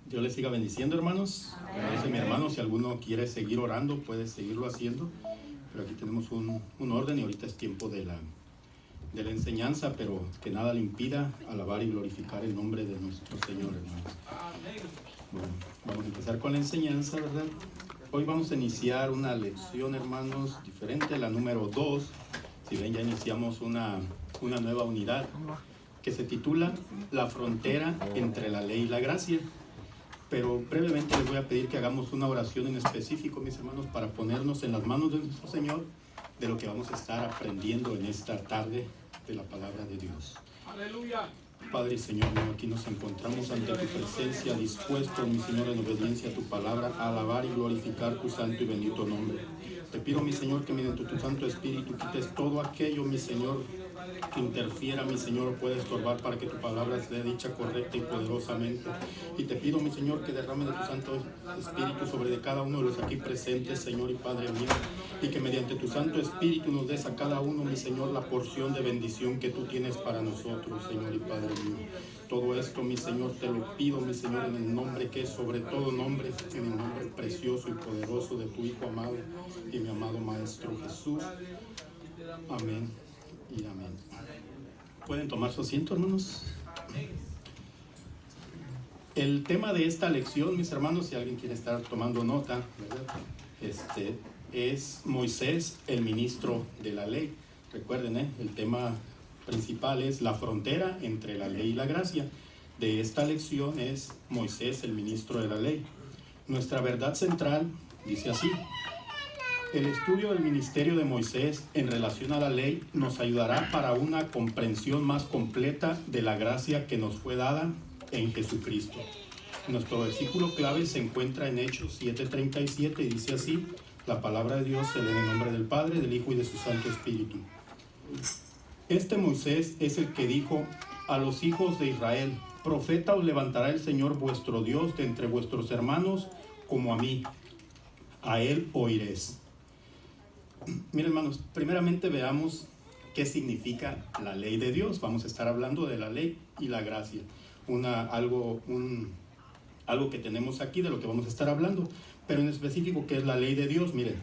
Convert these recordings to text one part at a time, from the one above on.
Dios les siga bendiciendo, hermanos. Como dice mi hermano, si alguno quiere seguir orando, puede seguirlo haciendo. Pero aquí tenemos un orden y ahorita es tiempo de la enseñanza, pero que nada le impida alabar y glorificar el nombre de nuestro Señor, hermanos. Bueno, vamos a empezar con la enseñanza, ¿verdad? Hoy vamos a iniciar una lección, hermanos, diferente, la número 2. Si ven, ya iniciamos una nueva unidad que se titula La frontera entre la ley y la gracia. Pero brevemente les voy a pedir que hagamos una oración en específico, mis hermanos, para ponernos en las manos de nuestro Señor de lo que vamos a estar aprendiendo en esta tarde de la palabra de Dios. Aleluya. Padre y Señor, aquí nos encontramos ante tu presencia, dispuestos, mi Señor, en obediencia a tu palabra, a alabar y glorificar tu santo y bendito nombre. Te pido, mi Señor, que mediante tu Santo Espíritu quites todo aquello, mi Señor, que interfiera, mi Señor, o puede estorbar para que tu palabra sea dicha correcta y poderosamente. Y te pido, mi Señor, que derrame de tu Santo Espíritu sobre de cada uno de los aquí presentes, Señor y Padre mío, y que mediante tu Santo Espíritu nos des a cada uno, mi Señor, la porción de bendición que tú tienes para nosotros, Señor y Padre mío. Todo esto, mi Señor, te lo pido, mi Señor, en el nombre que es sobre todo nombre, en el nombre precioso y poderoso de tu Hijo amado y mi amado Maestro Jesús. Amén y amén. ¿Pueden tomar su asiento, hermanos? El tema de esta lección, mis hermanos, si alguien quiere estar tomando nota, ¿verdad? Es Moisés, el ministro de la ley. Recuerden, el tema principal es la frontera entre la ley y la gracia. De esta lección es Moisés, el ministro de la ley. Nuestra verdad central dice así: el estudio del ministerio de Moisés en relación a la ley nos ayudará para una comprensión más completa de la gracia que nos fue dada en Jesucristo. Nuestro versículo clave se encuentra en Hechos 7:37 y dice así: la palabra de Dios se lee en el nombre del Padre, del Hijo y de su Santo Espíritu. Este Moisés es el que dijo a los hijos de Israel: profeta os levantará el Señor vuestro Dios de entre vuestros hermanos como a mí. A él oiréis. Miren, hermanos, primeramente veamos qué significa la ley de Dios. Vamos a estar hablando de la ley y la gracia. Algo que tenemos aquí, de lo que vamos a estar hablando. Pero en específico, ¿qué es la ley de Dios? Miren,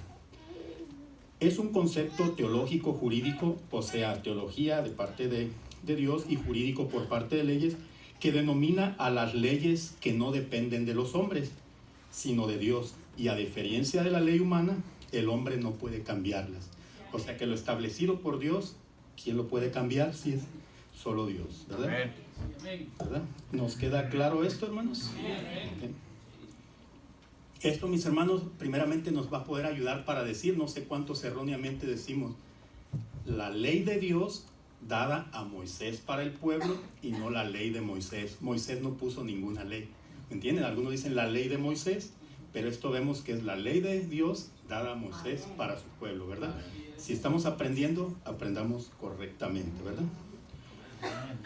es un concepto teológico, jurídico, o sea, teología de parte de Dios y jurídico por parte de leyes, que denomina a las leyes que no dependen de los hombres, sino de Dios. Y a diferencia de la ley humana, el hombre no puede cambiarlas. O sea que lo establecido por Dios, ¿quién lo puede cambiar? Si es solo Dios, ¿verdad? ¿Verdad? ¿Nos queda claro esto, hermanos? Okay. Esto, mis hermanos, primeramente nos va a poder ayudar para decir, no sé cuántos erróneamente decimos, la ley de Dios dada a Moisés para el pueblo y no la ley de Moisés. Moisés no puso ninguna ley, ¿me entienden? Algunos dicen la ley de Moisés, pero esto vemos que es la ley de Dios dada a Moisés para su pueblo, ¿verdad? Si estamos aprendiendo, aprendamos correctamente, ¿verdad?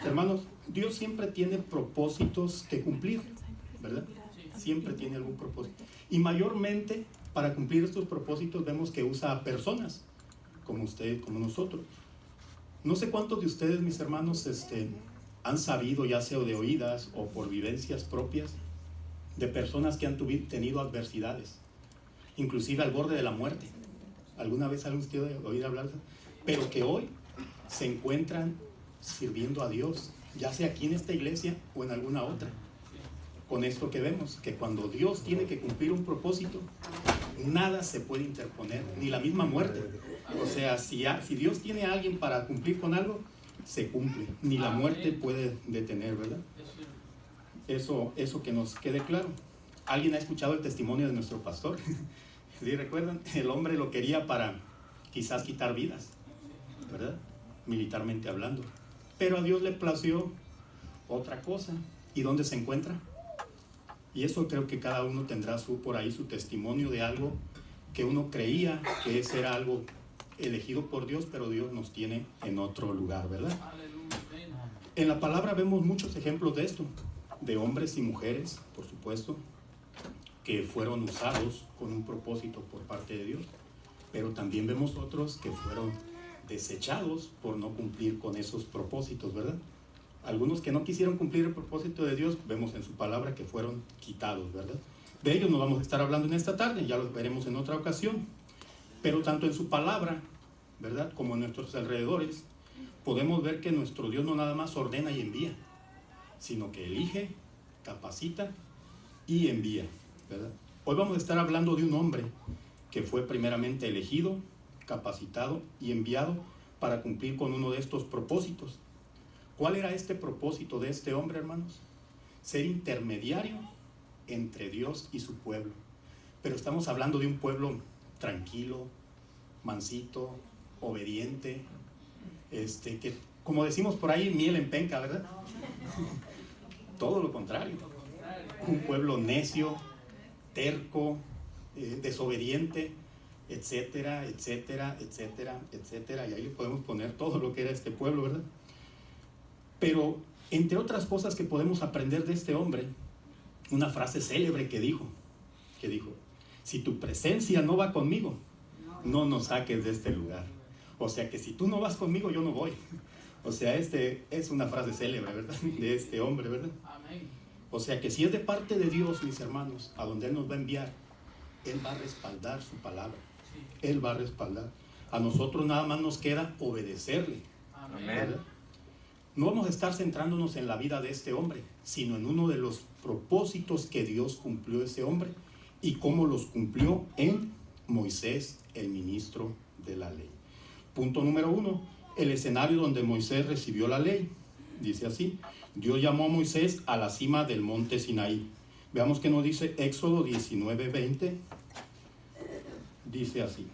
Hermanos, Dios siempre tiene propósitos que cumplir, ¿verdad? Siempre tiene algún propósito. Y mayormente, para cumplir estos propósitos, vemos que usa a personas, como usted, como nosotros. No sé cuántos de ustedes, mis hermanos, han sabido, ya sea de oídas o por vivencias propias, de personas que han tenido adversidades, inclusive al borde de la muerte. ¿Alguna vez han ustedes oído hablar? Pero que hoy se encuentran sirviendo a Dios, ya sea aquí en esta iglesia o en alguna otra. Con esto que vemos, que cuando Dios tiene que cumplir un propósito, nada se puede interponer, ni la misma muerte. O sea, si Dios tiene a alguien para cumplir con algo, se cumple, ni la muerte puede detener, ¿verdad? Eso que nos quede claro. ¿Alguien ha escuchado el testimonio de nuestro pastor? ¿Sí recuerdan? El hombre lo quería para quizás quitar vidas, ¿verdad? Militarmente hablando. Pero a Dios le plació otra cosa. ¿Y dónde se encuentra? Y eso creo que cada uno tendrá por ahí su testimonio de algo que uno creía que ese era algo elegido por Dios, pero Dios nos tiene en otro lugar, ¿verdad? En la palabra vemos muchos ejemplos de esto, de hombres y mujeres, por supuesto, que fueron usados con un propósito por parte de Dios, pero también vemos otros que fueron desechados por no cumplir con esos propósitos, ¿verdad? Algunos que no quisieron cumplir el propósito de Dios, vemos en su palabra que fueron quitados, ¿verdad? De ellos no vamos a estar hablando en esta tarde, ya los veremos en otra ocasión. Pero tanto en su palabra, ¿verdad?, como en nuestros alrededores, podemos ver que nuestro Dios no nada más ordena y envía, sino que elige, capacita y envía, ¿verdad? Hoy vamos a estar hablando de un hombre que fue primeramente elegido, capacitado y enviado para cumplir con uno de estos propósitos. ¿Cuál era este propósito de este hombre, hermanos? Ser intermediario entre Dios y su pueblo. Pero estamos hablando de un pueblo tranquilo, mansito, obediente, que, como decimos por ahí, miel en penca, ¿verdad? Todo lo contrario. Un pueblo necio, terco, desobediente, etcétera, etcétera, etcétera, etcétera. Y ahí podemos poner todo lo que era este pueblo, ¿verdad? Pero, entre otras cosas que podemos aprender de este hombre, una frase célebre que dijo, si tu presencia no va conmigo, no nos saques de este lugar. O sea que si tú no vas conmigo, yo no voy. O sea, es una frase célebre, ¿verdad? De este hombre, ¿verdad? Amén. O sea que si es de parte de Dios, mis hermanos, a donde Él nos va a enviar, Él va a respaldar su palabra. Él va a respaldar. A nosotros nada más nos queda obedecerle. Amén. ¿Verdad? No vamos a estar centrándonos en la vida de este hombre, sino en uno de los propósitos que Dios cumplió ese hombre y cómo los cumplió en Moisés, el ministro de la ley. Punto número 1, el escenario donde Moisés recibió la ley. Dice así: Dios llamó a Moisés a la cima del monte Sinaí. Veamos qué nos dice Éxodo 19:20. Dice así: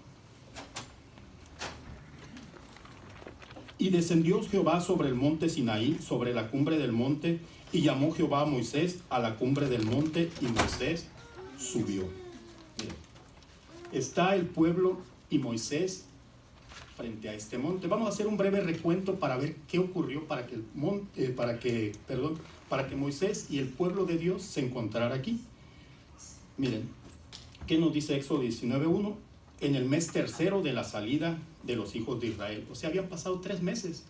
Y descendió Jehová sobre el monte Sinaí, sobre la cumbre del monte, y llamó Jehová a Moisés a la cumbre del monte, y Moisés subió. Miren, está el pueblo y Moisés frente a este monte. Vamos a hacer un breve recuento para ver qué ocurrió para que Moisés y el pueblo de Dios se encontrara aquí. Miren, ¿qué nos dice Éxodo 19:1? En el mes tercero de la salida de los hijos de Israel. O sea, habían pasado 3 meses.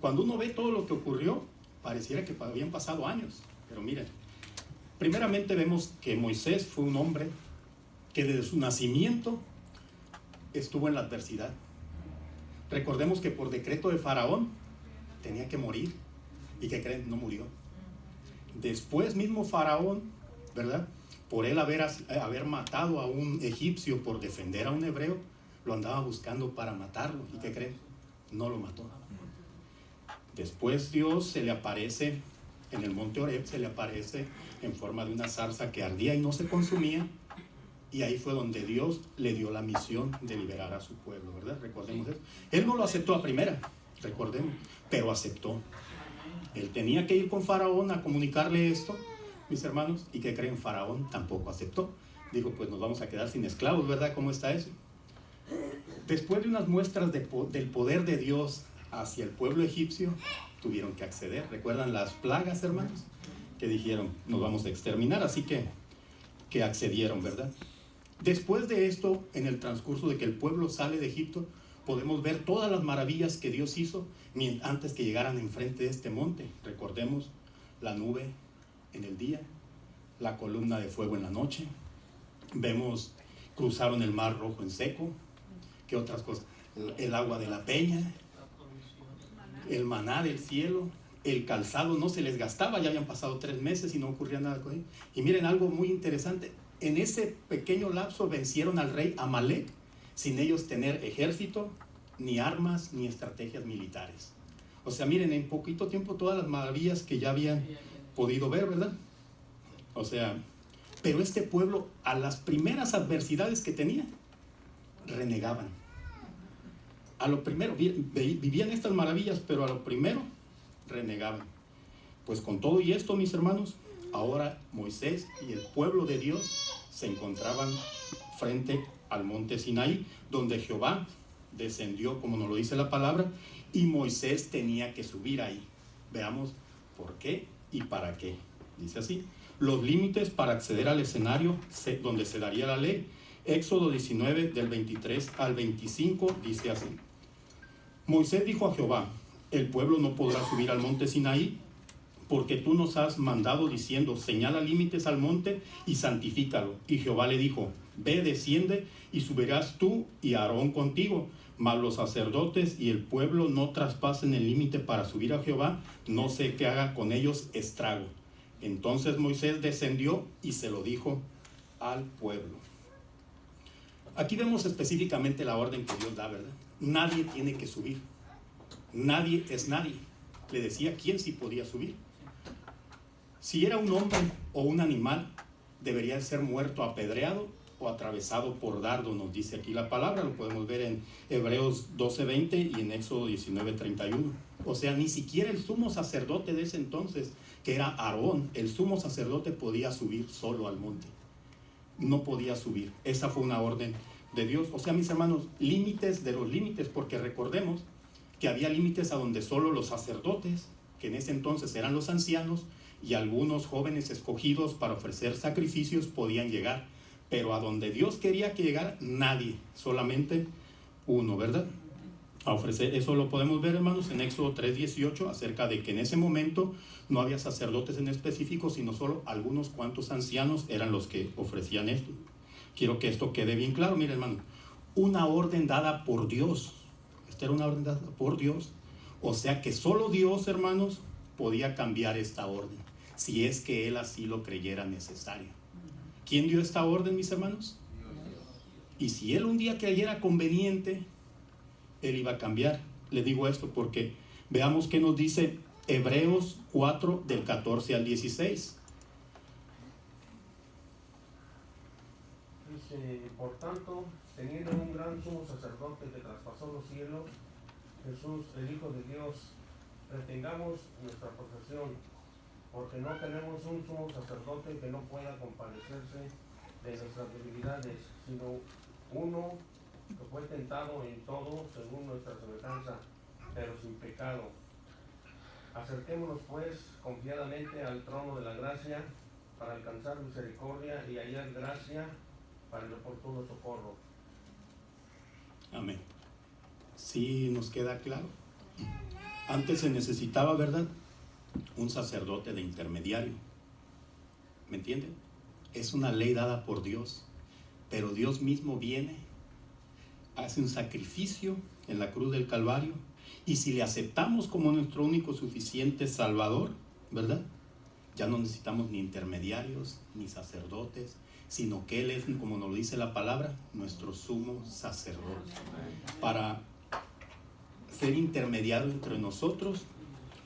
Cuando uno ve todo lo que ocurrió, pareciera que habían pasado años. Pero miren, primeramente vemos que Moisés fue un hombre que desde su nacimiento estuvo en la adversidad. Recordemos que por decreto de Faraón tenía que morir. ¿Y qué creen? No murió. Después mismo Faraón, ¿verdad?, por él haber matado a un egipcio por defender a un hebreo, lo andaba buscando para matarlo. ¿Y qué creen? No lo mató. Después Dios se le aparece en el monte Horeb, se le aparece en forma de una zarza que ardía y no se consumía. Y ahí fue donde Dios le dio la misión de liberar a su pueblo, ¿verdad? Recordemos eso. Él no lo aceptó a primera, recordemos, pero aceptó. Él tenía que ir con Faraón a comunicarle esto, mis hermanos, y que creen, Faraón tampoco aceptó. Dijo, pues nos vamos a quedar sin esclavos, ¿verdad? ¿Cómo está eso? Después de unas muestras del poder de Dios hacia el pueblo egipcio, tuvieron que acceder. ¿Recuerdan las plagas, hermanos? Que dijeron, nos vamos a exterminar, así que accedieron, ¿verdad? Después de esto, en el transcurso de que el pueblo sale de Egipto, podemos ver todas las maravillas que Dios hizo antes que llegaran enfrente de este monte. Recordemos la nube en el día, la columna de fuego en la noche. Vemos, cruzaron el mar rojo en seco. ¿Qué otras cosas? El agua de la peña, el maná del cielo, el calzado no se les gastaba, ya habían pasado 3 meses y no ocurría nada con ellos. Y miren algo muy interesante, en ese pequeño lapso vencieron al rey Amalek sin ellos tener ejército, ni armas, ni estrategias militares. O sea, miren, en poquito tiempo todas las maravillas que ya habían podido ver, ¿verdad? O sea, pero este pueblo, a las primeras adversidades que tenía, renegaban. A lo primero, vivían estas maravillas, pero a lo primero, renegaban. Pues con todo y esto, mis hermanos, ahora Moisés y el pueblo de Dios se encontraban frente al monte Sinaí, donde Jehová descendió, como nos lo dice la palabra, y Moisés tenía que subir ahí. Veamos por qué y para qué. Dice así: los límites para acceder al escenario donde se daría la ley. Éxodo 19 del 23 al 25 dice así: Moisés dijo a Jehová: el pueblo no podrá subir al monte Sinaí, porque tú nos has mandado diciendo: señala límites al monte y santifícalo. Y Jehová le dijo: ve, desciende, y subirás tú y Aarón contigo, mas los sacerdotes y el pueblo no traspasen el límite para subir a Jehová, no sé qué haga con ellos estrago. Entonces Moisés descendió y se lo dijo al pueblo. Aquí vemos específicamente la orden que Dios da, ¿verdad? Nadie tiene que subir. Nadie es nadie. Le decía quién sí podía subir. Si era un hombre o un animal, debería ser muerto apedreado o atravesado por dardo, nos dice aquí la palabra. Lo podemos ver en Hebreos 12:20 y en Éxodo 19:31. O sea, ni siquiera el sumo sacerdote de ese entonces, que era Aarón, el sumo sacerdote, podía subir solo al monte. No podía subir. Esa fue una orden de Dios. O sea, mis hermanos, límites de los límites, porque recordemos que había límites a donde solo los sacerdotes, que en ese entonces eran los ancianos, y algunos jóvenes escogidos para ofrecer sacrificios podían llegar, pero a donde Dios quería que llegara, nadie, solamente uno, ¿verdad? A ofrecer, eso lo podemos ver, hermanos, en Éxodo 3:18, acerca de que en ese momento no había sacerdotes en específico, sino solo algunos cuantos ancianos eran los que ofrecían esto. Quiero que esto quede bien claro. Miren, hermano, una orden dada por Dios. Esta era una orden dada por Dios. O sea que solo Dios, hermanos, podía cambiar esta orden, si es que Él así lo creyera necesario. ¿Quién dio esta orden, mis hermanos? Y si Él un día creyera conveniente, Él iba a cambiar. Le digo esto porque veamos qué nos dice Hebreos 4, del 14 al 16. Dice: por tanto, teniendo un gran sumo sacerdote que traspasó los cielos, Jesús, el Hijo de Dios, retengamos nuestra profesión, porque no tenemos un sumo sacerdote que no pueda compadecerse de nuestras debilidades, sino uno que fue tentado en todo según nuestra semejanza, pero sin pecado. Acerquémonos pues confiadamente al trono de la gracia, para alcanzar misericordia y hallar gracia para el oportuno socorro. Amén. Sí, nos queda claro. Antes se necesitaba, ¿verdad?, un sacerdote de intermediario. ¿Me entienden? Es una ley dada por Dios, pero Dios mismo viene, hace un sacrificio en la cruz del Calvario, y si le aceptamos como nuestro único suficiente Salvador, ¿verdad?, ya no necesitamos ni intermediarios ni sacerdotes, sino que Él es, como nos lo dice la palabra, nuestro sumo sacerdote, para ser intermediario entre nosotros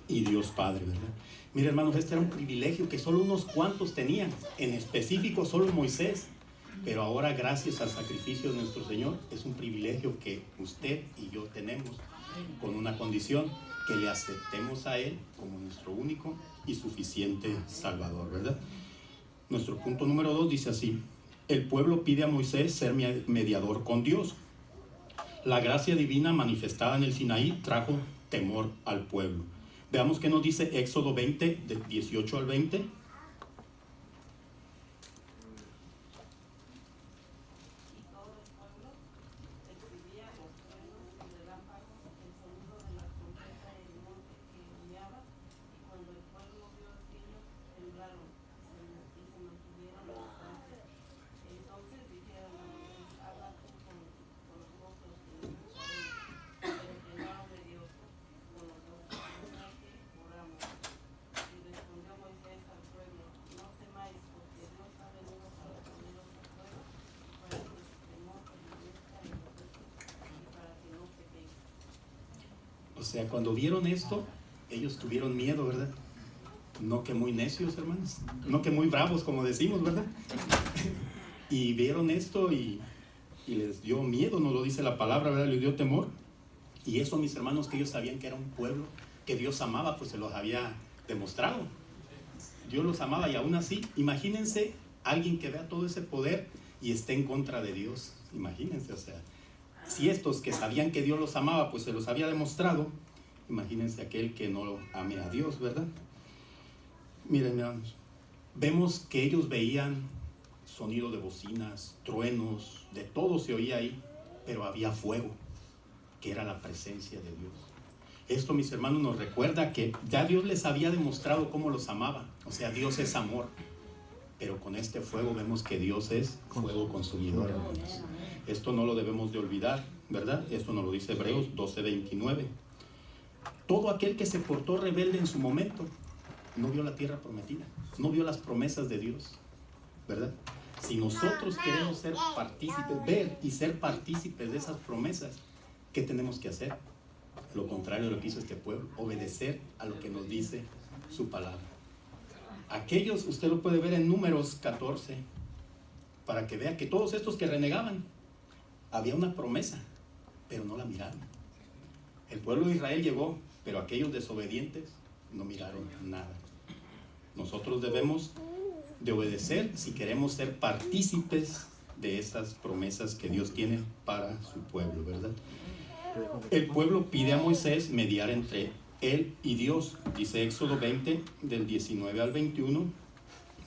y Dios Padre, ¿verdad? Mira, hermanos, este era un privilegio que solo unos cuantos tenían, en específico solo Moisés, pero ahora, gracias al sacrificio de nuestro Señor, es un privilegio que usted y yo tenemos, con una condición: que le aceptemos a Él como nuestro único y suficiente Salvador, ¿verdad? Nuestro punto número 2 dice así: el pueblo pide a Moisés ser mediador con Dios. La gracia divina manifestada en el Sinaí trajo temor al pueblo. Veamos qué nos dice Éxodo 20, de 18 al 20. O sea, cuando vieron esto, ellos tuvieron miedo, ¿verdad? No que muy necios, hermanos, no que muy bravos, como decimos, ¿verdad? Y vieron esto y les dio miedo, nos lo dice la palabra, ¿verdad? Les dio temor. Y eso, mis hermanos, que ellos sabían que era un pueblo que Dios amaba, pues se los había demostrado. Dios los amaba, y aún así, imagínense alguien que vea todo ese poder y esté en contra de Dios. Imagínense, o sea, si estos que sabían que Dios los amaba, pues se los había demostrado, imagínense aquel que no ame a Dios, ¿verdad? Miren, hermanos, vemos que ellos veían sonido de bocinas, truenos, de todo se oía ahí, pero había fuego que era la presencia de Dios. Esto, mis hermanos, nos recuerda que ya Dios les había demostrado cómo los amaba. O sea, Dios es amor. Pero con este fuego vemos que Dios es fuego consumidor, hermanos. Esto no lo debemos de olvidar, ¿verdad? Esto nos lo dice Hebreos 12:29. Todo aquel que se portó rebelde en su momento no vio la tierra prometida, no vio las promesas de Dios, ¿verdad? Si nosotros queremos ser partícipes, ver y ser partícipes de esas promesas, ¿qué tenemos que hacer? Lo contrario de lo que hizo este pueblo, obedecer a lo que nos dice su palabra. Aquellos, usted lo puede ver en Números 14, para que vea que todos estos que renegaban, había una promesa, pero no la miraron. El pueblo de Israel llegó, pero aquellos desobedientes no miraron nada. Nosotros debemos de obedecer si queremos ser partícipes de esas promesas que Dios tiene para su pueblo, ¿verdad? El pueblo pide a Moisés mediar entre él y Dios. Dice Éxodo 20, del 19 al 21,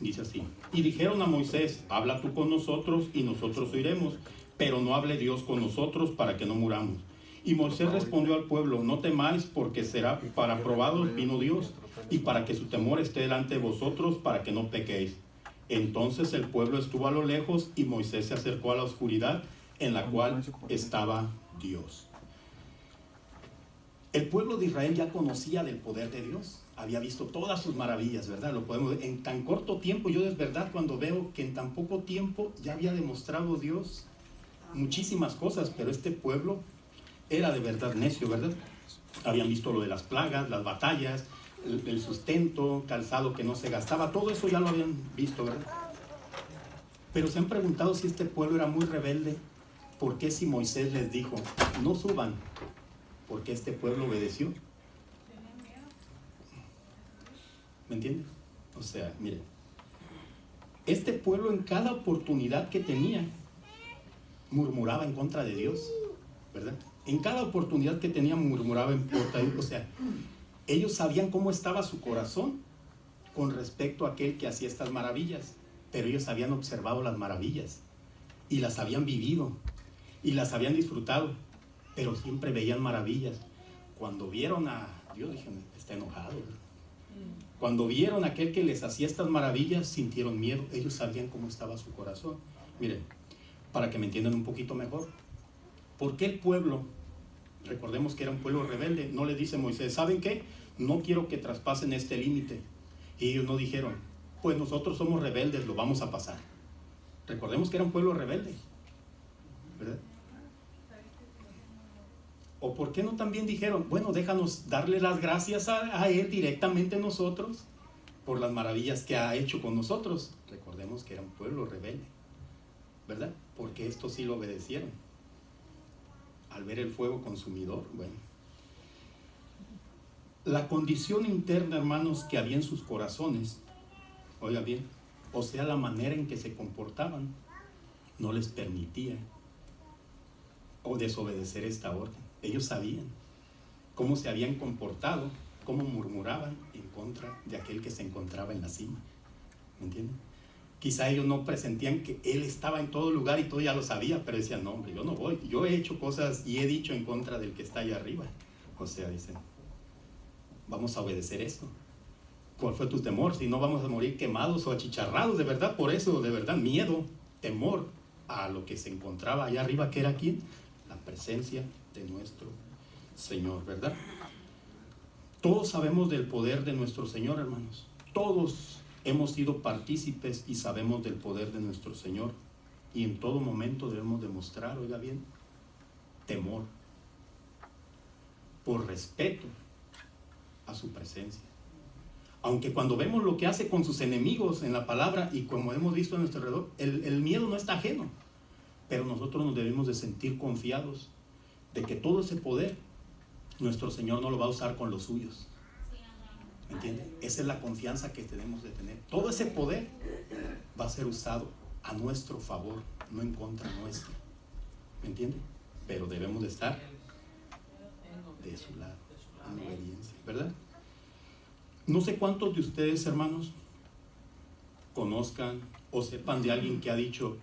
dice así: y dijeron a Moisés, habla tú con nosotros y nosotros oiremos, pero no hable Dios con nosotros para que no muramos. Y Moisés respondió al pueblo, no temáis, porque será para probaros vino Dios, y para que su temor esté delante de vosotros, para que no pequéis. Entonces el pueblo estuvo a lo lejos, y Moisés se acercó a la oscuridad en la cual estaba Dios. El pueblo de Israel ya conocía del poder de Dios, había visto todas sus maravillas, ¿verdad? Lo podemos ver en tan corto tiempo. Yo es verdad cuando veo que en tan poco tiempo ya había demostrado Dios muchísimas cosas, pero este pueblo era de verdad necio, ¿verdad? Habían visto lo de las plagas, las batallas, el sustento, calzado que no se gastaba, todo eso ya lo habían visto, ¿verdad? Pero se han preguntado si este pueblo era muy rebelde. ¿Por qué si Moisés les dijo, no suban? Porque este pueblo obedeció. ¿Me entienden? O sea, miren, este pueblo en cada oportunidad que tenía murmuraba en contra de Dios, ¿verdad? En cada oportunidad que tenía murmuraba en contra de Dios. O sea, ellos sabían cómo estaba su corazón con respecto a aquel que hacía estas maravillas, pero ellos habían observado las maravillas y las habían vivido y las habían disfrutado, pero siempre veían maravillas. Cuando vieron a Dios, dijeron, está enojado, ¿verdad? Cuando vieron a aquel que les hacía estas maravillas, sintieron miedo. Ellos sabían cómo estaba su corazón. Miren, para que me entiendan un poquito mejor, ¿por qué el pueblo, recordemos que era un pueblo rebelde, no le dice Moisés, ¿saben qué? No quiero que traspasen este límite? Y ellos no dijeron, pues nosotros somos rebeldes, lo vamos a pasar. Recordemos que era un pueblo rebelde, ¿verdad? ¿O por qué no también dijeron, bueno, déjanos darle las gracias a Él directamente nosotros por las maravillas que ha hecho con nosotros? Recordemos que era un pueblo rebelde, ¿verdad? Porque estos sí lo obedecieron. Al ver el fuego consumidor, bueno. La condición interna, hermanos, que había en sus corazones, oiga bien, o sea, la manera en que se comportaban, no les permitía o desobedecer esta orden. Ellos sabían cómo se habían comportado, cómo murmuraban en contra de aquel que se encontraba en la cima. ¿Me entienden? Quizá ellos no presentían que Él estaba en todo lugar y todo ya lo sabía, pero decían, no hombre, yo no voy. Yo he hecho cosas y he dicho en contra del que está allá arriba. O sea, dicen, vamos a obedecer esto. ¿Cuál fue tu temor? Si no vamos a morir quemados o achicharrados, de verdad, por eso, de verdad, miedo, temor a lo que se encontraba allá arriba, que era ¿quién? La presencia de nuestro Señor, ¿verdad? Todos sabemos del poder de nuestro Señor, hermanos. Todos hemos sido partícipes y sabemos del poder de nuestro Señor. Y en todo momento debemos demostrar, oiga bien, temor, por respeto a su presencia. Aunque cuando vemos lo que hace con sus enemigos en la palabra y como hemos visto a nuestro alrededor, el miedo no está ajeno. Pero nosotros nos debemos de sentir confiados de que todo ese poder nuestro Señor no lo va a usar con los suyos. ¿Me entienden? Esa es la confianza que tenemos de tener. Todo ese poder va a ser usado a nuestro favor, no en contra nuestra. ¿Me entienden? Pero debemos de estar de su lado, en obediencia, ¿verdad? No sé cuántos de ustedes, hermanos, conozcan o sepan de alguien que ha dicho,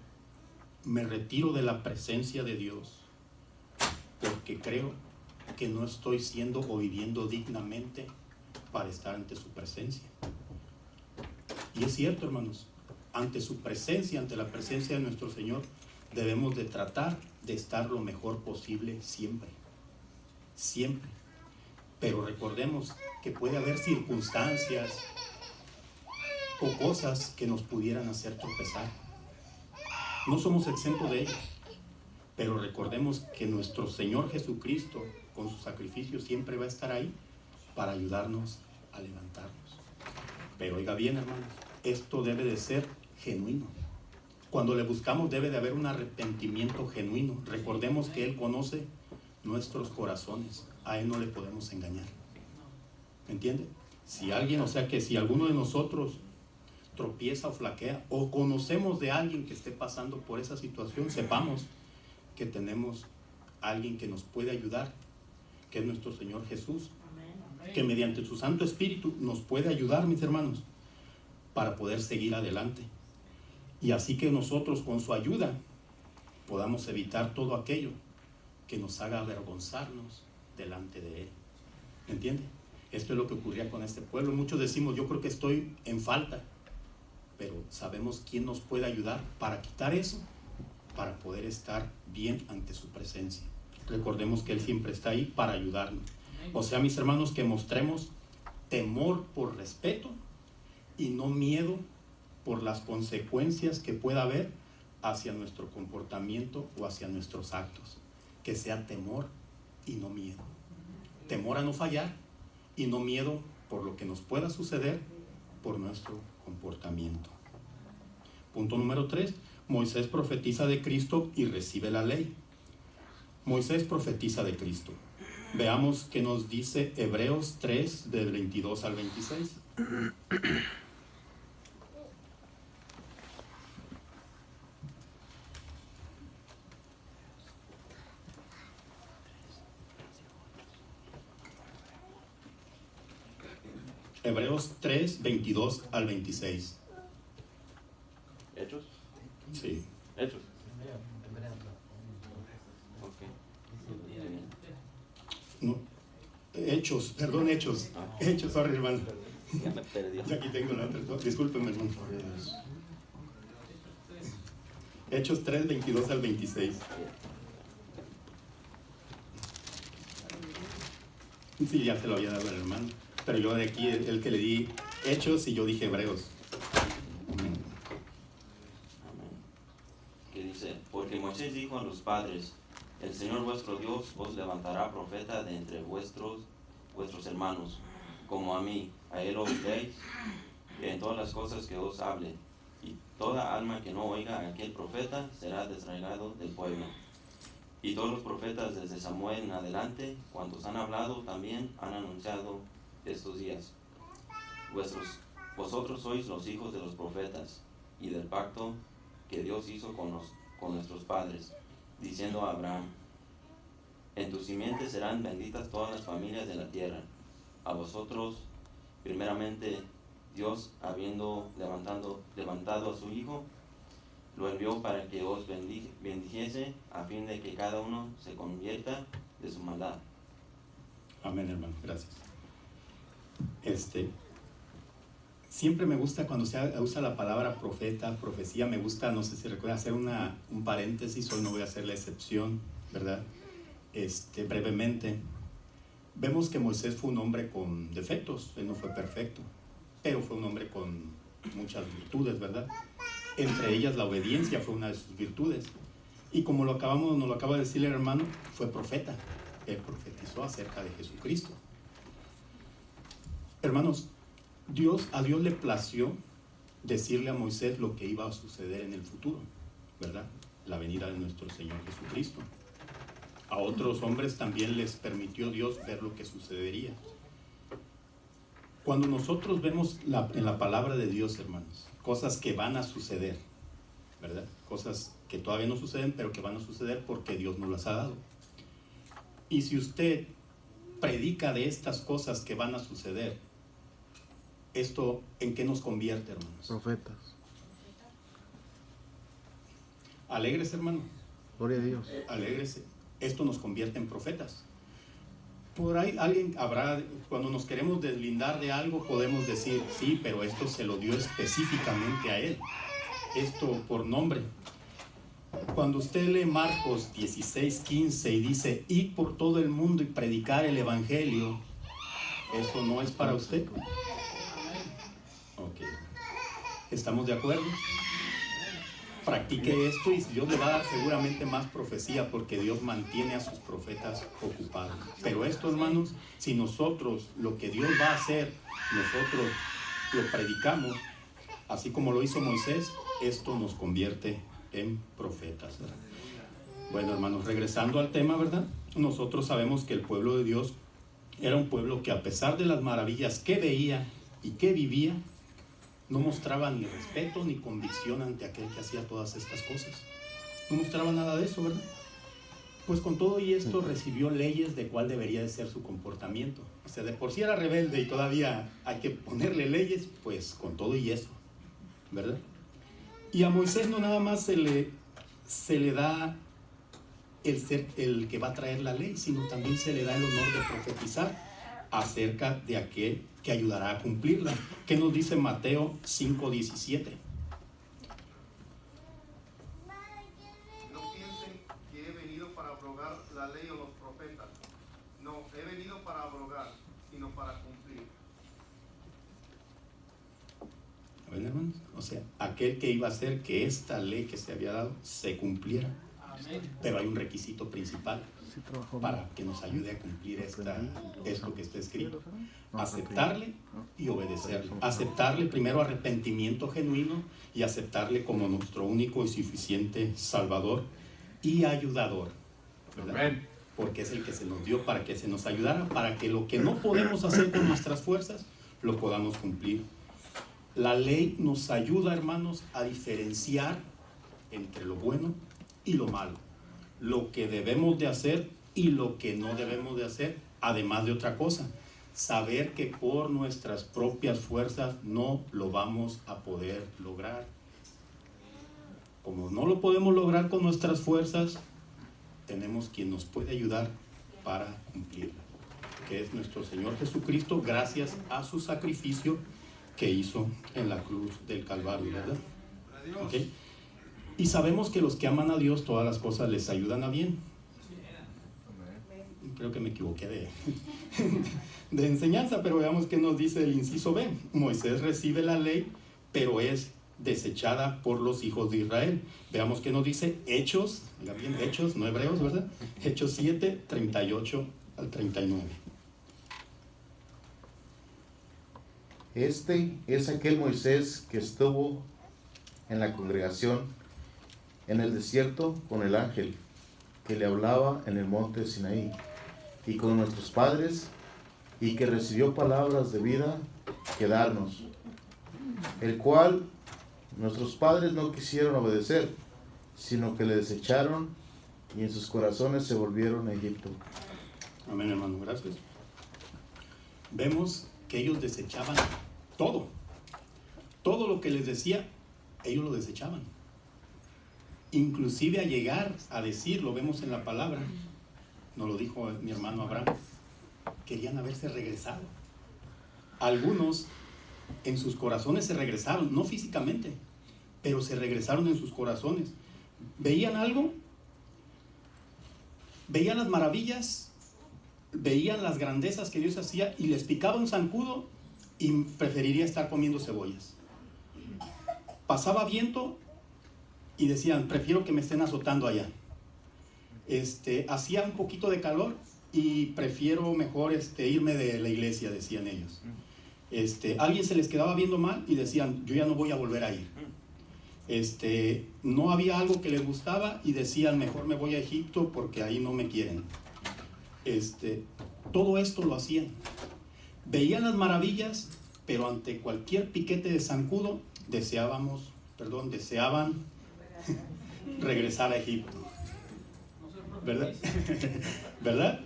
me retiro de la presencia de Dios porque creo que no estoy siendo o viviendo dignamente para estar ante su presencia. Y es cierto, hermanos, ante su presencia, ante la presencia de nuestro Señor, debemos de tratar de estar lo mejor posible siempre, siempre. Pero recordemos que puede haber circunstancias o cosas que nos pudieran hacer tropezar. No somos exentos de ello, pero recordemos que nuestro Señor Jesucristo, con su sacrificio, siempre va a estar ahí para ayudarnos a levantarnos. Pero oiga bien, hermanos, esto debe de ser genuino. Cuando le buscamos debe de haber un arrepentimiento genuino. Recordemos que Él conoce nuestros corazones. A Él no le podemos engañar. ¿Me entiende? Si alguien, o sea que si alguno de nosotros tropieza o flaquea, o conocemos de alguien que esté pasando por esa situación, sepamos que tenemos a alguien que nos puede ayudar, que es nuestro Señor Jesús, que mediante su Santo Espíritu nos puede ayudar, mis hermanos, para poder seguir adelante. Y así que nosotros con su ayuda podamos evitar todo aquello que nos haga avergonzarnos delante de Él. ¿Me entiende? Esto es lo que ocurría con este pueblo. Muchos decimos, yo creo que estoy en falta, pero sabemos quién nos puede ayudar para quitar eso, para poder estar bien ante su presencia. Recordemos que Él siempre está ahí para ayudarnos. O sea, mis hermanos, que mostremos temor por respeto y no miedo por las consecuencias que pueda haber hacia nuestro comportamiento o hacia nuestros actos. Que sea temor y no miedo. Temor a no fallar y no miedo por lo que nos pueda suceder por nuestro comportamiento. Punto número 3. Moisés profetiza de Cristo y recibe la ley. Moisés profetiza de Cristo. Veamos qué nos dice Hebreos 3, del 22 al 26. Hebreos 3, 22 al 26. ¿Hechos? Sí. Hechos. No. Hechos, perdón, Hechos. Hechos, sorry, hermano. Ya me perdí. Ya aquí tengo la otra. Discúlpenme, hermano. Hechos 3, 22 al 26. Sí, ya se lo había dado al hermano. Pero yo de aquí, el que le di Hechos y yo dije Hebreos. Amén. Que dice, porque Moisés dijo a los padres, el Señor vuestro Dios os levantará profeta de entre vuestros hermanos, como a mí, a él oiréis, en todas las cosas que os hable, y toda alma que no oiga a aquel profeta será desarraigado del pueblo. Y todos los profetas desde Samuel en adelante, cuantos han hablado, también han anunciado estos días. Vosotros sois los hijos de los profetas, y del pacto que Dios hizo con nuestros padres, diciendo a Abraham, en tu simiente serán benditas todas las familias de la tierra. A vosotros, primeramente, Dios, habiendo levantado a su Hijo, lo envió para que os bendijese, a fin de que cada uno se convierta de su maldad. Amén, hermano, gracias. Siempre me gusta cuando se usa la palabra profeta, profecía, me gusta, no sé si recuerda, hacer un paréntesis, hoy no voy a hacer la excepción, ¿verdad? Brevemente, vemos que Moisés fue un hombre con defectos, él no fue perfecto, pero fue un hombre con muchas virtudes, ¿verdad? Entre ellas la obediencia fue una de sus virtudes. Y como nos lo acaba de decir el hermano, fue profeta, él profetizó acerca de Jesucristo. Hermanos, a Dios le plació decirle a Moisés lo que iba a suceder en el futuro, ¿verdad? La venida de nuestro Señor Jesucristo. A otros hombres también les permitió Dios ver lo que sucedería. Cuando nosotros vemos en la palabra de Dios, hermanos, cosas que van a suceder, ¿verdad? Cosas que todavía no suceden, pero que van a suceder porque Dios nos las ha dado. Y si usted predica de estas cosas que van a suceder, ¿esto en qué nos convierte, hermanos? Profetas. Alégrese, hermano. Gloria a Dios. Alégrese. Esto nos convierte en profetas. Por ahí alguien habrá, cuando nos queremos deslindar de algo, podemos decir, sí, pero esto se lo dio específicamente a él, esto por nombre. Cuando usted lee Marcos 16:15 y dice, id por todo el mundo y predicar el evangelio, ¿eso no es para usted? Ok. ¿Estamos de acuerdo? Practique esto y Dios le va a dar seguramente más profecía, porque Dios mantiene a sus profetas ocupados. Pero esto, hermanos, si nosotros lo que Dios va a hacer, nosotros lo predicamos, así como lo hizo Moisés, esto nos convierte en profetas, ¿verdad? Bueno, hermanos, regresando al tema, ¿verdad? Nosotros sabemos que el pueblo de Dios era un pueblo que, a pesar de las maravillas que veía y que vivía, no mostraba ni respeto ni convicción ante aquel que hacía todas estas cosas. No mostraba nada de eso, ¿verdad? Pues con todo y esto recibió leyes de cuál debería de ser su comportamiento. O sea, de por sí era rebelde y todavía hay que ponerle leyes, pues con todo y eso, ¿verdad? Y a Moisés no nada más se le da el ser el que va a traer la ley, sino también se le da el honor de profetizar acerca de aquel que ayudará a cumplirla. ¿Qué nos dice Mateo 5:17? No piensen que he venido para abrogar la ley o los profetas. No, he venido para abrogar, sino para cumplir. ¿Ven, hermanos? O sea, aquel que iba a hacer que esta ley que se había dado se cumpliera. Pero hay un requisito principal para que nos ayude a cumplir esto que está escrito: aceptarle y obedecerle. Aceptarle primero, arrepentimiento genuino, y aceptarle como nuestro único y suficiente Salvador y ayudador, ¿verdad? Porque es el que se nos dio para que se nos ayudara, para que lo que no podemos hacer con nuestras fuerzas lo podamos cumplir. La ley nos ayuda, hermanos, a diferenciar entre lo bueno y lo malo, lo que debemos de hacer y lo que no debemos de hacer, además de otra cosa: saber que por nuestras propias fuerzas no lo vamos a poder lograr. Como no lo podemos lograr con nuestras fuerzas, tenemos quien nos puede ayudar para cumplirla, que es nuestro Señor Jesucristo, gracias a su sacrificio que hizo en la cruz del Calvario, ¿verdad? ¿Okay? Y sabemos que los que aman a Dios, todas las cosas les ayudan a bien. Creo que me equivoqué de enseñanza, pero veamos qué nos dice el inciso B. Moisés recibe la ley, pero es desechada por los hijos de Israel. Veamos qué nos dice Hechos, bien, Hechos, no Hebreos, ¿verdad? Hechos 7, 38 al 39. Este es aquel Moisés que estuvo en la congregación en el desierto con el ángel que le hablaba en el monte Sinaí, y con nuestros padres, y que recibió palabras de vida que darnos, el cual nuestros padres no quisieron obedecer, sino que le desecharon, y en sus corazones se volvieron a Egipto. Amén, hermano, gracias. Vemos que ellos desechaban todo lo que les decía, ellos lo desechaban. Inclusive a llegar a decir, lo vemos en la palabra, nos lo dijo mi hermano Abraham, querían haberse regresado. Algunos en sus corazones se regresaron, no físicamente, pero se regresaron en sus corazones. Veían algo, veían las maravillas, veían las grandezas que Dios hacía, y les picaba un zancudo y preferiría estar comiendo cebollas. Pasaba viento y decían, prefiero que me estén azotando allá. Hacía un poquito de calor y prefiero mejor irme de la iglesia, decían ellos. Alguien se les quedaba viendo mal y decían, yo ya no voy a volver a ir. No había algo que les gustaba y decían, mejor me voy a Egipto porque ahí no me quieren. Todo esto lo hacían. Veían las maravillas, pero ante cualquier piquete de zancudo deseaban regresar a Egipto. ¿Verdad? ¿Verdad?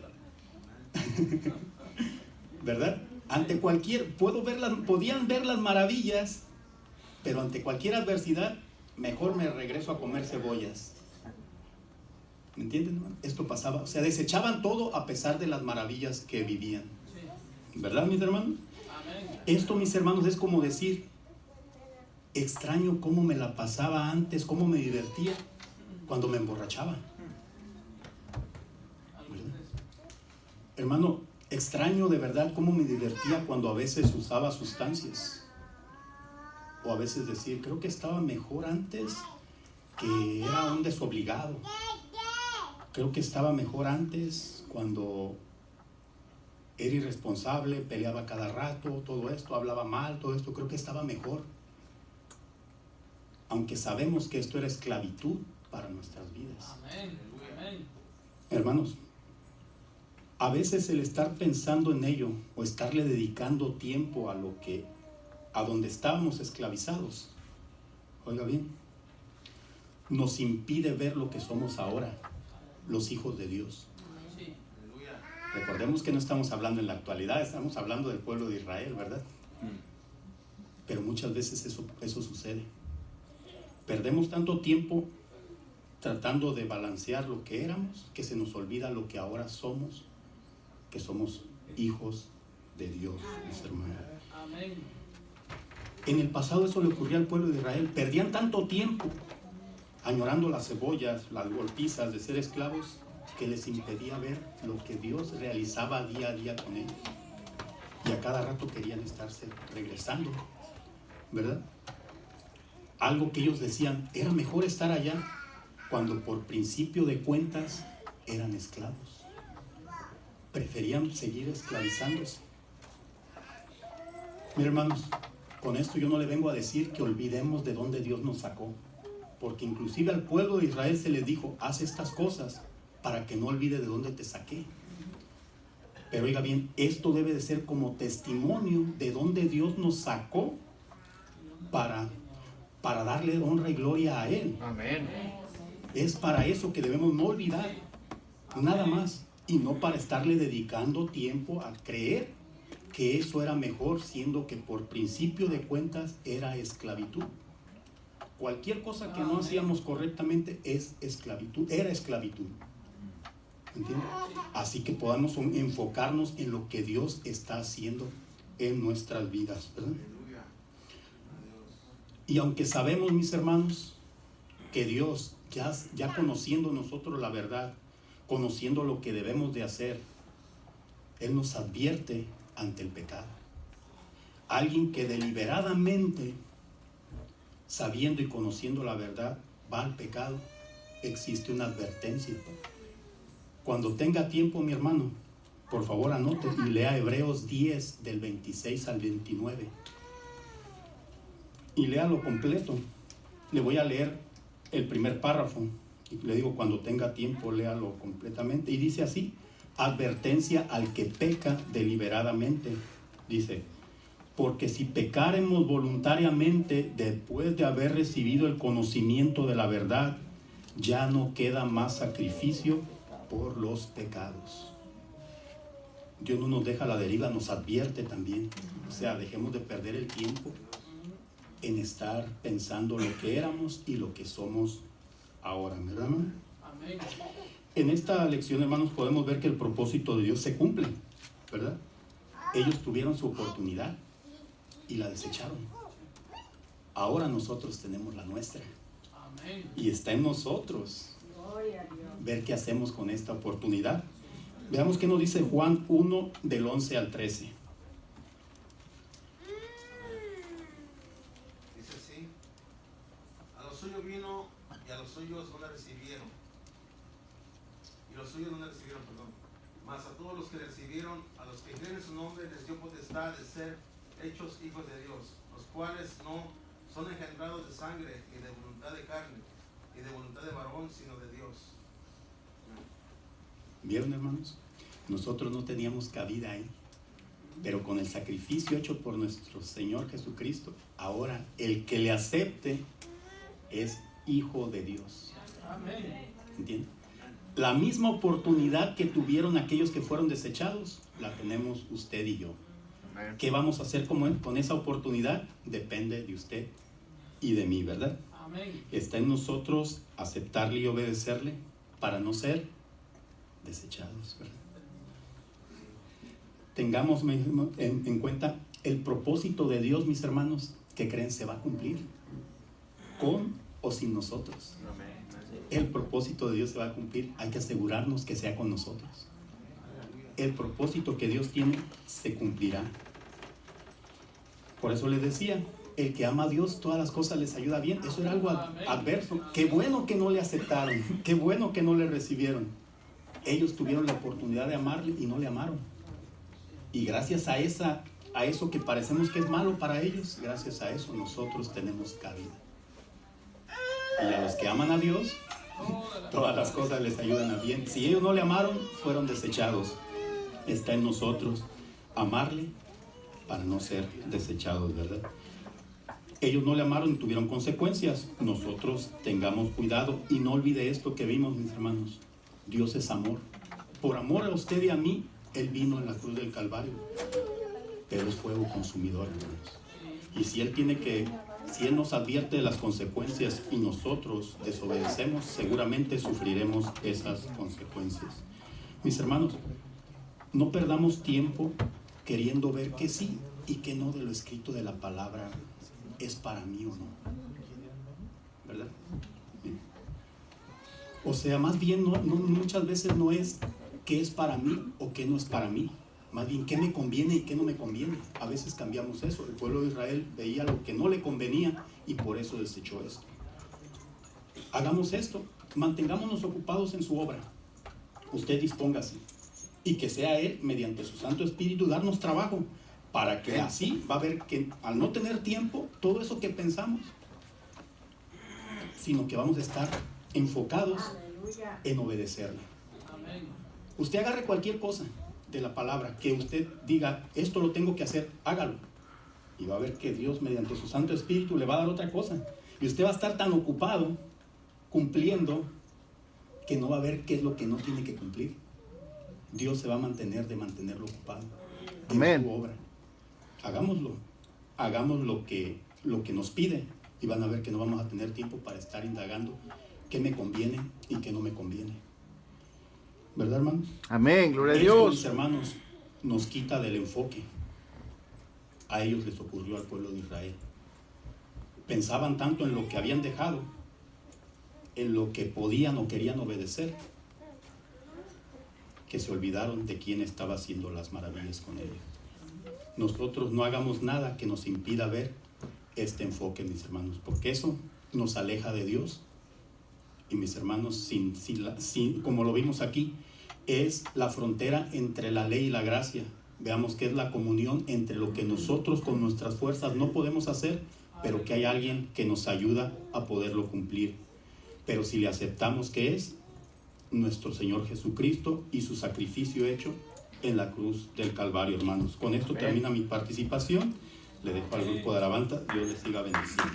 ¿Verdad? Ante cualquier, podían ver las maravillas, pero ante cualquier adversidad, mejor me regreso a comer cebollas. ¿Me ¿Entienden, hermano? Esto pasaba, o sea, desechaban todo a pesar de las maravillas que vivían. ¿Verdad, mis hermanos? Esto, mis hermanos, es como decir, extraño cómo me la pasaba antes, cómo me divertía cuando me emborrachaba. ¿Verdad? Hermano, extraño de verdad cómo me divertía cuando a veces usaba sustancias. O a veces decir, creo que estaba mejor antes, que era un desobligado. Creo que estaba mejor antes cuando era irresponsable, peleaba cada rato, todo esto, hablaba mal, todo esto. Creo que estaba mejor. Aunque sabemos que esto era esclavitud para nuestras vidas. Amén. Amén. Hermanos, a veces el estar pensando en ello o estarle dedicando tiempo a donde estábamos esclavizados, oiga bien, nos impide ver lo que somos ahora, los hijos de Dios. Sí. Recordemos que no estamos hablando en la actualidad, estamos hablando del pueblo de Israel, ¿verdad? Pero muchas veces eso sucede. Perdemos tanto tiempo tratando de balancear lo que éramos, que se nos olvida lo que ahora somos, que somos hijos de Dios, mis hermanos. Amén. En el pasado eso le ocurría al pueblo de Israel. Perdían tanto tiempo añorando las cebollas, las golpizas de ser esclavos, que les impedía ver lo que Dios realizaba día a día con ellos. Y a cada rato querían estarse regresando, ¿verdad? Algo que ellos decían, era mejor estar allá, cuando por principio de cuentas eran esclavos. Preferían seguir esclavizándose. Mis hermanos, con esto yo no le vengo a decir que olvidemos de dónde Dios nos sacó, porque inclusive al pueblo de Israel se les dijo, haz estas cosas para que no olvides de dónde te saqué. Pero oiga bien, esto debe de ser como testimonio de dónde Dios nos sacó para darle honra y gloria a Él. Amén. Es para eso que debemos no olvidar, nada más, y no para estarle dedicando tiempo a creer que eso era mejor, siendo que por principio de cuentas era esclavitud. Cualquier cosa que no hacíamos correctamente es esclavitud, era esclavitud. ¿Entienden? Así que podamos enfocarnos en lo que Dios está haciendo en nuestras vidas, ¿verdad? Y aunque sabemos, mis hermanos, que Dios, ya conociendo nosotros la verdad, conociendo lo que debemos de hacer, Él nos advierte ante el pecado. Alguien que deliberadamente, sabiendo y conociendo la verdad, va al pecado, existe una advertencia. Cuando tenga tiempo, mi hermano, por favor anote y lea Hebreos 10 del 26 al 29. Y léalo completo. Le voy a leer el primer párrafo. Y le digo, cuando tenga tiempo, léalo completamente. Y dice así: advertencia al que peca deliberadamente. Dice, porque si pecaremos voluntariamente después de haber recibido el conocimiento de la verdad, ya no queda más sacrificio por los pecados. Dios no nos deja a la deriva, nos advierte también. O sea, dejemos de perder el tiempo en estar pensando lo que éramos y lo que somos ahora, ¿verdad, hermano? Amén. En esta lección, hermanos, podemos ver que el propósito de Dios se cumple, ¿verdad? Ellos tuvieron su oportunidad y la desecharon. Ahora nosotros tenemos la nuestra. Amén. Y está en nosotros ver qué hacemos con esta oportunidad. Veamos qué nos dice Juan 1 del 11 al 13. Dice así: a los suyos vino y a los suyos no le recibieron. Y los suyos no le recibieron, perdón. Mas a todos los que le recibieron, a los que creen en su nombre, les dio potestad de ser hechos hijos de Dios, los cuales no son engendrados de sangre, ni de voluntad de carne, ni de voluntad de varón, sino de Dios. ¿Vieron, hermanos? Nosotros no teníamos cabida ahí, pero con el sacrificio hecho por nuestro Señor Jesucristo, ahora el que le acepte es hijo de Dios. Amén. ¿Entienden? La misma oportunidad que tuvieron aquellos que fueron desechados, la tenemos usted y yo. ¿Qué vamos a hacer con esa oportunidad? Depende de usted y de mí, ¿verdad? Amén. Está en nosotros aceptarle y obedecerle, para no ser desechados, ¿verdad? Tengamos en cuenta el propósito de Dios, mis hermanos, que creen se va a cumplir, con o sin nosotros. El propósito de Dios se va a cumplir, hay que asegurarnos que sea con nosotros. El propósito que Dios tiene se cumplirá. Por eso les decía, el que ama a Dios, todas las cosas les ayuda bien. Eso era algo adverso. Qué bueno que no le aceptaron, qué bueno que no le recibieron. Ellos tuvieron la oportunidad de amarle y no le amaron. Y gracias a eso que parecemos que es malo para ellos, gracias a eso nosotros tenemos cabida. Y a los que aman a Dios, todas las cosas les ayudan a bien. Si ellos no le amaron, fueron desechados. Está en nosotros amarle para no ser desechados, ¿verdad? Ellos no le amaron y tuvieron consecuencias. Nosotros tengamos cuidado y no olvide esto que vimos, mis hermanos. Dios es amor. Por amor a usted y a mí, Él vino en la cruz del Calvario. Pero es fuego consumidor, hermanos. Y si Él nos advierte de las consecuencias y nosotros desobedecemos, seguramente sufriremos esas consecuencias. Mis hermanos, no perdamos tiempo queriendo ver que sí y que no de lo escrito de la palabra es para mí o no, ¿verdad? O sea, más bien muchas veces no es qué es para mí o qué no es para mí, más bien qué me conviene y qué no me conviene. A veces cambiamos eso. El pueblo de Israel veía lo que no le convenía y por eso desechó esto. Hagamos esto, mantengámonos ocupados en su obra. Usted dispóngase y que sea Él, mediante su Santo Espíritu, darnos trabajo, para que así va a ver que al no tener tiempo, todo eso que pensamos, sino que vamos a estar enfocados en obedecerle. Usted agarre cualquier cosa de la palabra, que usted diga, esto lo tengo que hacer, hágalo. Y va a ver que Dios, mediante su Santo Espíritu, le va a dar otra cosa. Y usted va a estar tan ocupado cumpliendo que no va a ver qué es lo que no tiene que cumplir. Dios se va a mantenerlo ocupado en su obra. Hagamos lo que nos pide y van a ver que no vamos a tener tiempo para estar indagando qué me conviene y qué no me conviene. ¿Verdad, hermanos? Amén, gloria a Esto, Dios. mis hermanos, nos quita del enfoque. A ellos les ocurrió al pueblo de Israel. Pensaban tanto en lo que habían dejado, en lo que podían o querían obedecer, que se olvidaron de quién estaba haciendo las maravillas con ellos. Nosotros no hagamos nada que nos impida ver este enfoque, mis hermanos, porque eso nos aleja de Dios. Y mis hermanos, como lo vimos aquí, es la frontera entre la ley y la gracia. Veamos que es la comunión entre lo que nosotros con nuestras fuerzas no podemos hacer, pero que hay alguien que nos ayuda a poderlo cumplir. Pero si le aceptamos que es nuestro Señor Jesucristo y su sacrificio hecho en la cruz del Calvario, hermanos. Con esto termina mi participación. Le dejo al grupo de alabanza. Dios les siga bendiciendo.